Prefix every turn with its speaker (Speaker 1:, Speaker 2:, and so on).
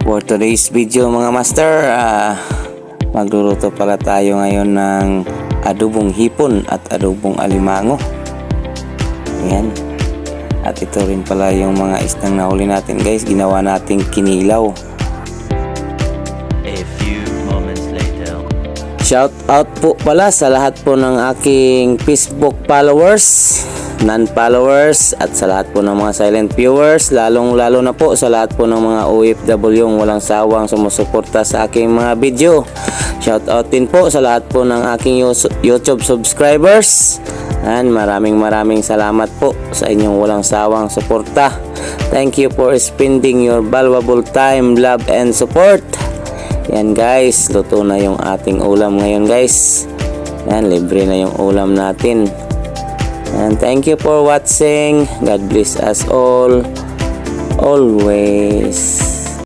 Speaker 1: For today's video mga master, magluluto pala tayo ngayon ng adobong hipon at adobong alimango. Ayan. At ito rin pala yung mga isdang nahuli natin guys, ginawa nating kinilaw.
Speaker 2: A few moments later.
Speaker 1: Shout out po pala sa lahat po ng aking Facebook followers, non-followers, at sa lahat po ng mga silent viewers, lalong lalo na po sa lahat po ng mga OFW yung walang sawang sumusuporta sa aking mga video. Shout out din po sa lahat po ng aking YouTube subscribers. And maraming salamat po sa inyong walang sawang suporta. Thank you for spending your valuable time, love, and support. Yan guys, luto na yung ating ulam ngayon guys. Yan, libre na yung ulam natin. And thank you for watching. God bless us all always.